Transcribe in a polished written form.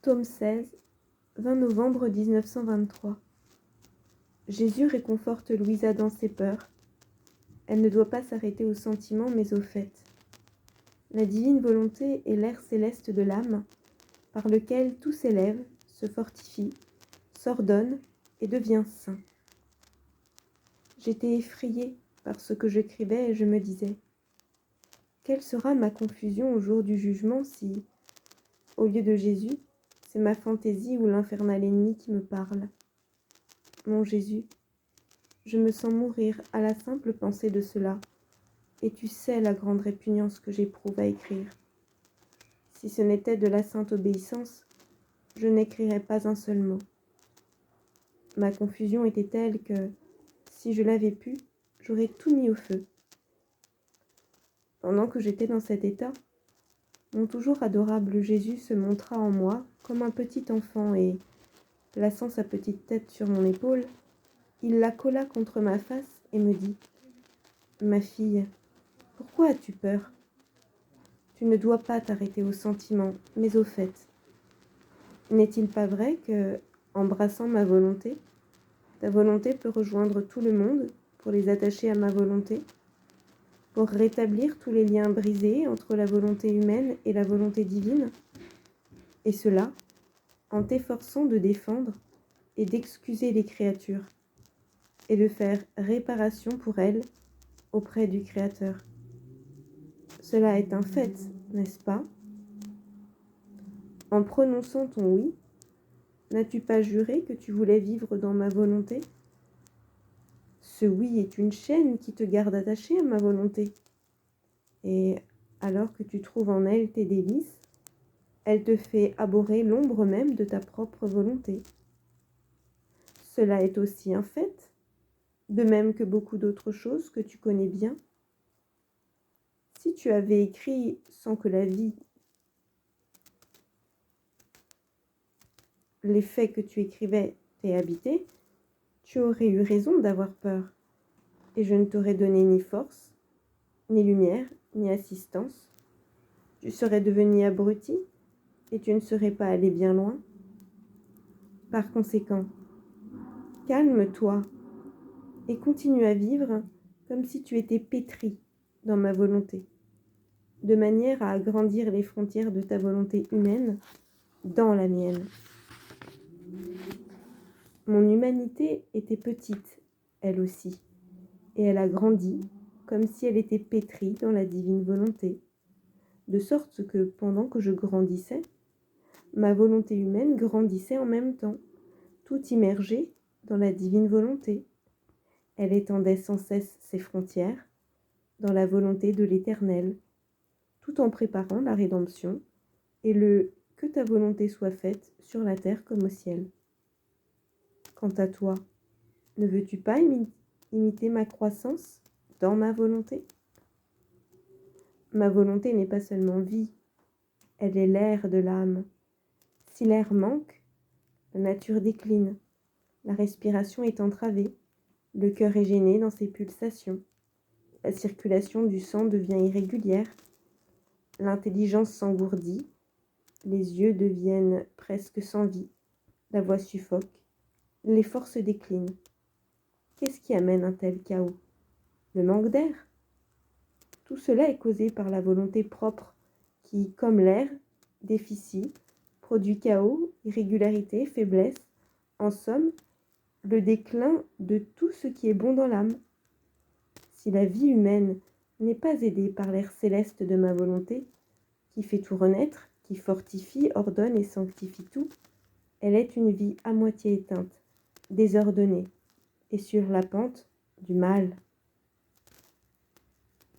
Tome 16, 20 novembre 1923. Jésus réconforte Louisa dans ses peurs. Elle ne doit pas s'arrêter aux sentiments, mais aux faits. La divine volonté est l'air céleste de l'âme, par lequel tout s'élève, se fortifie, s'ordonne et devient saint. J'étais effrayée par ce que j'écrivais et je me disais : quelle sera ma confusion au jour du jugement si, au lieu de Jésus, c'est ma fantaisie ou l'infernal ennemi qui me parle. Mon Jésus, je me sens mourir à la simple pensée de cela, et tu sais la grande répugnance que j'éprouve à écrire. Si ce n'était de la sainte obéissance, je n'écrirais pas un seul mot. Ma confusion était telle que, si je l'avais pu, j'aurais tout mis au feu. Pendant que j'étais dans cet état, mon toujours adorable Jésus se montra en moi comme un petit enfant et, plaçant sa petite tête sur mon épaule, il la colla contre ma face et me dit : « Ma fille, pourquoi as-tu peur ? Tu ne dois pas t'arrêter aux sentiments, mais aux faits. N'est-il pas vrai que, embrassant ma volonté, ta volonté peut rejoindre tout le monde pour les attacher à ma volonté, pour rétablir tous les liens brisés entre la volonté humaine et la volonté divine, et cela en t'efforçant de défendre et d'excuser les créatures, et de faire réparation pour elles auprès du Créateur. Cela est un fait, n'est-ce pas ? En prononçant ton oui, n'as-tu pas juré que tu voulais vivre dans ma volonté ? Ce oui est une chaîne qui te garde attaché à ma volonté. Et alors que tu trouves en elle tes délices, elle te fait abhorrer l'ombre même de ta propre volonté. Cela est aussi un fait, de même que beaucoup d'autres choses que tu connais bien. Si tu avais écrit sans que la vie, les faits que tu écrivais t'aient habité, tu aurais eu raison d'avoir peur, et je ne t'aurais donné ni force, ni lumière, ni assistance. Tu serais devenu abruti, et tu ne serais pas allé bien loin. Par conséquent, calme-toi, et continue à vivre comme si tu étais pétri dans ma volonté, de manière à agrandir les frontières de ta volonté humaine dans la mienne. Mon humanité était petite, elle aussi, et elle a grandi comme si elle était pétrie dans la divine volonté, de sorte que pendant que je grandissais, ma volonté humaine grandissait en même temps, tout immergée dans la divine volonté. Elle étendait sans cesse ses frontières dans la volonté de l'Éternel, tout en préparant la rédemption et le « que ta volonté soit faite sur la terre comme au ciel ». Quant à toi, ne veux-tu pas imiter ma croissance dans ma volonté ? Ma volonté n'est pas seulement vie, elle est l'air de l'âme. Si l'air manque, la nature décline, la respiration est entravée, le cœur est gêné dans ses pulsations, la circulation du sang devient irrégulière, l'intelligence s'engourdit, les yeux deviennent presque sans vie, la voix suffoque, les forces déclinent. Qu'est-ce qui amène un tel chaos ? Le manque d'air ? Tout cela est causé par la volonté propre qui, comme l'air, déficit, produit chaos, irrégularité, faiblesse, en somme, le déclin de tout ce qui est bon dans l'âme. Si la vie humaine n'est pas aidée par l'air céleste de ma volonté, qui fait tout renaître, qui fortifie, ordonne et sanctifie tout, elle est une vie à moitié éteinte, désordonnée, et sur la pente du mal.